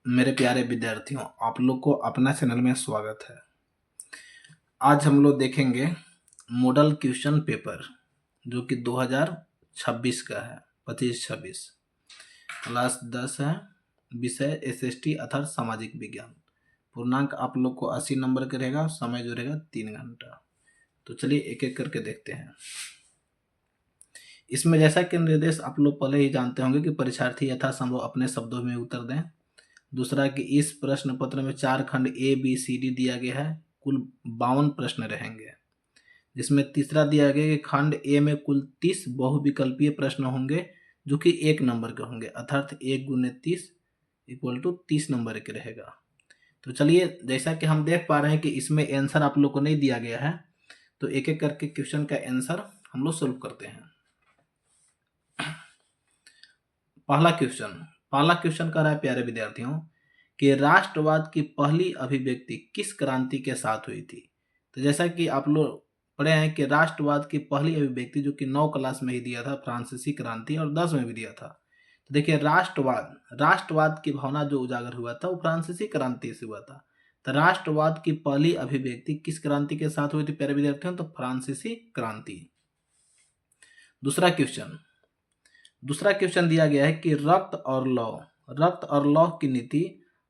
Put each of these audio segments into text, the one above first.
मेरे प्यारे विद्यार्थियों, आप लोग को अपना चैनल में स्वागत है। आज हम लोग देखेंगे मॉडल क्वेश्चन पेपर जो कि 2026 का है, 25-26, क्लास 10 है। विषय एसएसटी अर्थात सामाजिक विज्ञान। पूर्णांक आप लोग को 80 नंबर का रहेगा। समय जो रहेगा 3 घंटा। तो चलिए एक एक करके देखते हैं। इसमें जैसा कि निर्देश आप लोग पहले ही जानते होंगे कि परीक्षार्थी यथासंभव अपने शब्दों में उत्तर दें। दूसरा कि इस प्रश्न पत्र में 4 खंड ए बी सी डी दिया गया है, कुल 52 प्रश्न रहेंगे। जिसमें तीसरा दिया गया कि खंड ए में कुल 30 बहुविकल्पीय प्रश्न होंगे जो कि 1 नंबर के होंगे, अर्थात 1 गुने 30 इक्वल टू 30 नंबर के रहेगा। तो चलिए, जैसा कि हम देख पा रहे हैं कि इसमें आंसर आप लोग को नहीं दिया गया है, तो एक एक करके क्वेश्चन का आंसर हम लोग सोल्व करते हैं। पहला क्वेश्चन कह रहा है प्यारे विद्यार्थियों कि राष्ट्रवाद की पहली अभिव्यक्ति किस क्रांति के साथ हुई थी। तो जैसा कि आप लोग पढ़े हैं कि राष्ट्रवाद की पहली अभिव्यक्ति जो कि 9 क्लास में ही दिया था फ्रांसीसी क्रांति, और 10 में भी दिया था। तो देखिए, राष्ट्रवाद की भावना जो उजागर हुआ था वो फ्रांसीसी क्रांति से हुआ था। तो राष्ट्रवाद की पहली अभिव्यक्ति किस क्रांति के साथ हुई थी प्यारे विद्यार्थियों? तो फ्रांसीसी क्रांति। दूसरा क्वेश्चन दिया गया है कि रक्त और लौह की नीति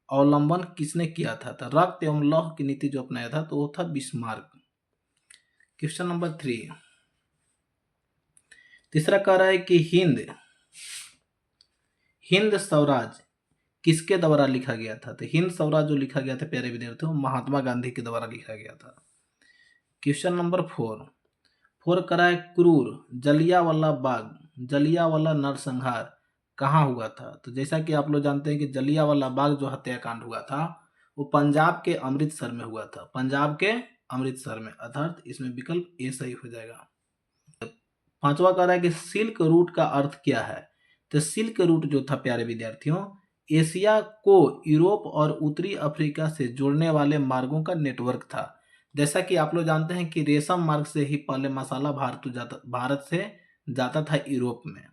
अवलंबन किसने किया था? तो रक्त एवं लौह की नीति जो अपनाया था तो वो था बिस्मार्क। क्वेश्चन नंबर 3, तीसरा कह रहा है कि हिंद स्वराज किसके द्वारा लिखा गया था? तो हिंद स्वराज जो लिखा गया था प्यारे विद्यार्थियों, महात्मा गांधी के द्वारा लिखा गया था। क्वेश्चन नंबर 4 कह रहा है क्रूर जलियांवाला नरसंहार कहाँ हुआ था? तो जैसा कि आप लोग जानते हैं कि जलियांवाला बाग जो हत्याकांड हुआ था वो पंजाब के अमृतसर में हुआ था, अर्थात इसमें विकल्प ए सही हो जाएगा। 5वां कह रहा है कि सिल्क रूट का अर्थ क्या है? तो सिल्क रूट जो था प्यारे विद्यार्थियों, एशिया को यूरोप और उत्तरी अफ्रीका से जोड़ने वाले मार्गों का नेटवर्क था। जैसा कि आप लोग जानते हैं कि रेशम मार्ग से ही पहले मसाला भारत से जाता था यूरोप में।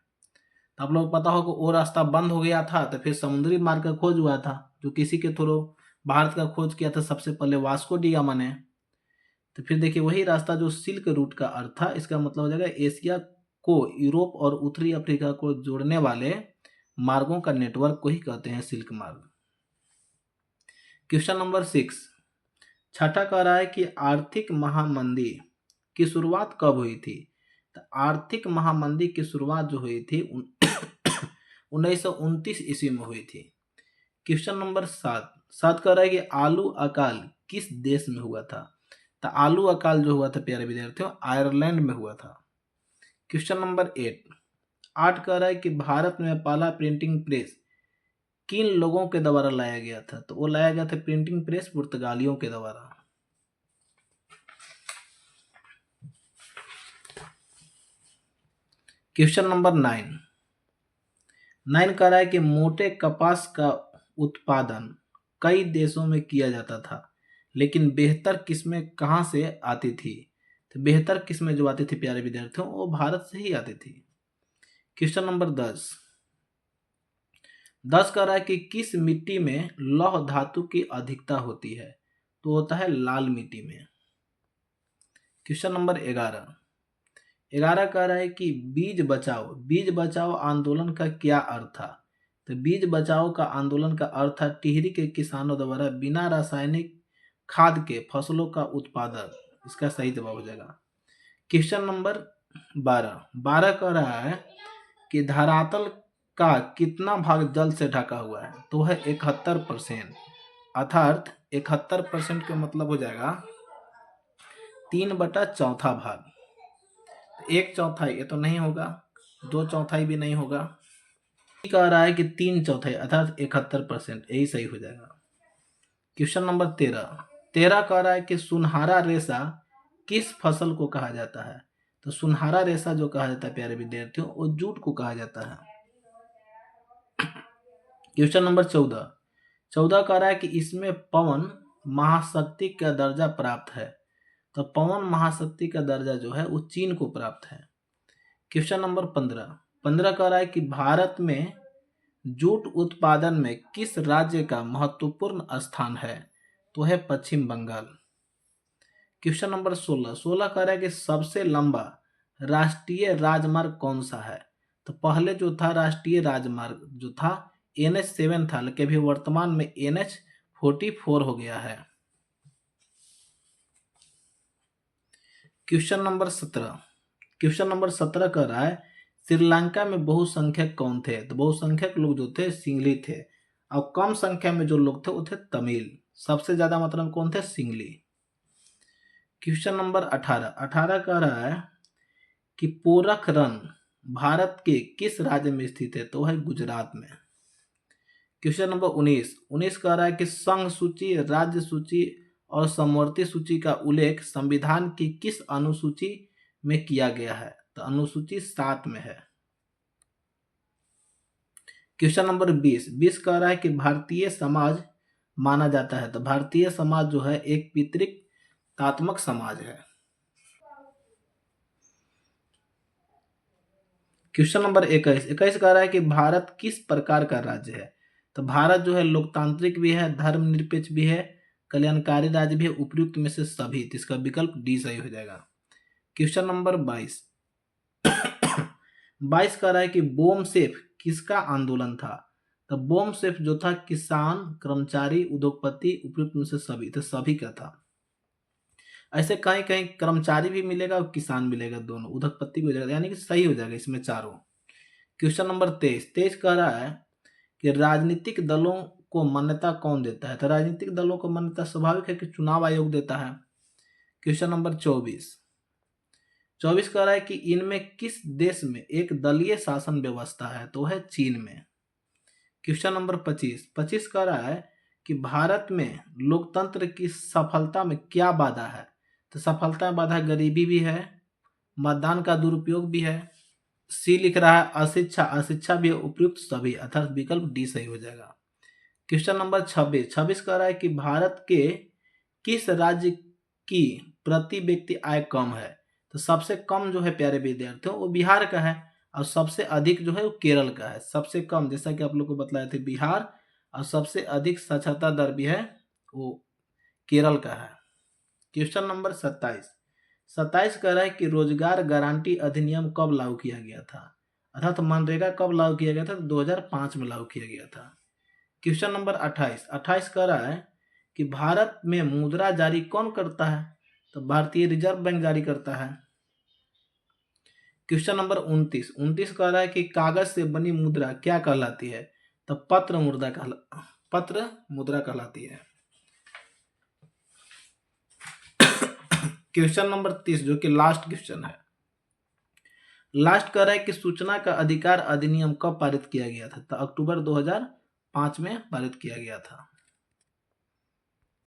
तो आप लोग पता होगा वो रास्ता बंद हो गया था, तो फिर समुद्री मार्ग का खोज हुआ था, जो किसी के थ्रू भारत का खोज किया था सबसे पहले वास्को डी गामा ने। तो फिर देखिए, वही रास्ता जो सिल्क रूट का अर्थ था, इसका मतलब हो जाएगा एशिया को यूरोप और उत्तरी अफ्रीका को जोड़ने वाले मार्गों का नेटवर्क को ही कहते हैं सिल्क मार्ग। क्वेश्चन नंबर 6, छठा कह रहा है कि आर्थिक महामंदी की शुरुआत कब हुई थी? तो आर्थिक महामंदी की शुरुआत जो हुई थी 1929 ईस्वी में हुई थी। क्वेश्चन नंबर 7 कह रहा है कि आलू अकाल किस देश में हुआ था? तो आलू अकाल जो हुआ था प्यारे विद्यार्थियों, आयरलैंड में हुआ था। क्वेश्चन नंबर 8 कह रहा है कि भारत में पहला प्रिंटिंग प्रेस किन लोगों के द्वारा लाया गया था? तो वो लाया गया था प्रिंटिंग प्रेस पुर्तगालियों के द्वारा। क्वेश्चन नंबर 9 कह रहा है कि मोटे कपास का उत्पादन कई देशों में किया जाता था, लेकिन बेहतर किस्में कहाँ से आती थी? तो बेहतर किस्में जो आती थी प्यारे विद्यार्थियों, वो भारत से ही आती थी। क्वेश्चन नंबर 10 कह रहा है कि किस मिट्टी में लौह धातु की अधिकता होती है? तो होता है लाल मिट्टी में। क्वेश्चन नंबर 11 कह रहा है कि बीज बचाओ आंदोलन का क्या अर्थ था? तो बीज बचाओ का आंदोलन का अर्थ था टिहरी के किसानों द्वारा बिना रासायनिक खाद के फसलों का उत्पादन। इसका सही जवाब हो जाएगा। क्वेश्चन नंबर 12 कह रहा है कि धरातल का कितना भाग जल से ढका हुआ है? तो है 71%, अर्थात 71% का मतलब हो जाएगा 3/4 भाग। 1/4 ये तो नहीं होगा, 2/4 भी नहीं होगा। कह रहा है कि 3/4 अर्थात 71%, यही सही हो जाएगा। क्वेश्चन नंबर 13 कह रहा है कि सुनहरा रेशा किस फसल को कहा जाता है? तो सुनहरा रेशा जो कहा जाता है प्यारे विद्यार्थियों, वो जूट को कहा जाता है। क्वेश्चन नंबर 14 कह रहा है कि इसमें पवन महाशक्ति का दर्जा प्राप्त है। तो पवन महाशक्ति का दर्जा जो है वो चीन को प्राप्त है। क्वेश्चन नंबर 15 कह रहा है कि भारत में जूट उत्पादन में किस राज्य का महत्वपूर्ण स्थान है? तो है पश्चिम बंगाल। क्वेश्चन नंबर 16 कह रहा है कि सबसे लंबा राष्ट्रीय राजमार्ग कौन सा है? तो पहले जो था राष्ट्रीय राजमार्ग जो था NH7 था, लेकिन अभी वर्तमान में NH44 हो गया है। क्वेश्चन नंबर 17 कह रहा है श्रीलंका में बहुसंख्यक कौन थे? तो बहुसंख्यक लोग जो थे सिंगली थे, और कम संख्या में जो लोग थे वो थे तमिल। सबसे ज्यादा मात्रा में कौन थे? सिंगली। क्वेश्चन नंबर 18 कह रहा है कि पोखरण भारत के किस राज्य में स्थित है? तो है गुजरात में। क्वेश्चन नंबर 19 कह रहा है कि संघ सूची, राज्य सूची और समवर्ती सूची का उल्लेख संविधान की किस अनुसूची में किया गया है? तो अनुसूची 7 में है। क्वेश्चन नंबर 20 कह रहा है कि भारतीय समाज माना जाता है। तो भारतीय समाज जो है एक पितृत्वात्मक समाज है। क्वेश्चन नंबर 21 कह रहा है कि भारत किस प्रकार का राज्य है? तो भारत जो है लोकतांत्रिक भी है, धर्मनिरपेक्ष भी है, कल्याणकारी राज्य भी है, उपयुक्त में से सभी। तो इसका विकल्प डी सही हो जाएगा। क्वेश्चन नंबर 22 कह रहा है कि बोमसेफ किसका आंदोलन था? तो बोमसेफ जो था किसान, कर्मचारी, उद्योगपति, उपयुक्त में से सभी, तो सभी का था। ऐसे कहीं कहीं कर्मचारी भी मिलेगा और किसान मिलेगा, दोनों, उद्योगपति भी हो जाएगा, यानी कि सही हो जाएगा इसमें चारों। क्वेश्चन नंबर 23 कह रहा है कि राजनीतिक दलों को मान्यता कौन देता है? तो राजनीतिक दलों को मान्यता स्वाभाविक है कि चुनाव आयोग देता है। क्वेश्चन नंबर 24 कह रहा है कि इनमें किस देश में एक दलीय शासन व्यवस्था है? तो है चीन में। क्वेश्चन नंबर 25 कह रहा है कि भारत में लोकतंत्र की सफलता में क्या बाधा है? तो सफलता में बाधा गरीबी भी है, मतदान का दुरुपयोग भी है। सी लिख रहा है अशिक्षा भी है, उपयुक्त सभी, अर्थात विकल्प डी सही हो जाएगा। क्वेश्चन नंबर 26 कह रहा है कि भारत के किस राज्य की प्रति व्यक्ति आय कम है? तो सबसे कम जो है प्यारे विद्यार्थियों वो बिहार का है, और सबसे अधिक जो है वो केरल का है। सबसे कम, जैसा कि आप लोग को बतलाए थे, बिहार, और सबसे अधिक साक्षरता दर भी है वो केरल का है। क्वेश्चन नंबर 27 कह रहा है कि रोजगार गारंटी अधिनियम कब लागू किया गया था? अर्थात मनरेगा कब लागू किया गया था? तो 2005 में लागू किया गया था। क्वेश्चन नंबर 28 कह रहा है कि भारत में मुद्रा जारी कौन करता है? तो भारतीय रिजर्व बैंक जारी करता है। क्वेश्चन नंबर 29 कह रहा है कि कागज से बनी मुद्रा क्या कहलाती है? तो पत्र मुद्रा कहलाती है। क्वेश्चन नंबर 30 जो कि लास्ट क्वेश्चन है, लास्ट कह रहा है कि सूचना का अधिकार अधिनियम कब पारित किया गया था? तो अक्टूबर 2005 में पारित किया गया था।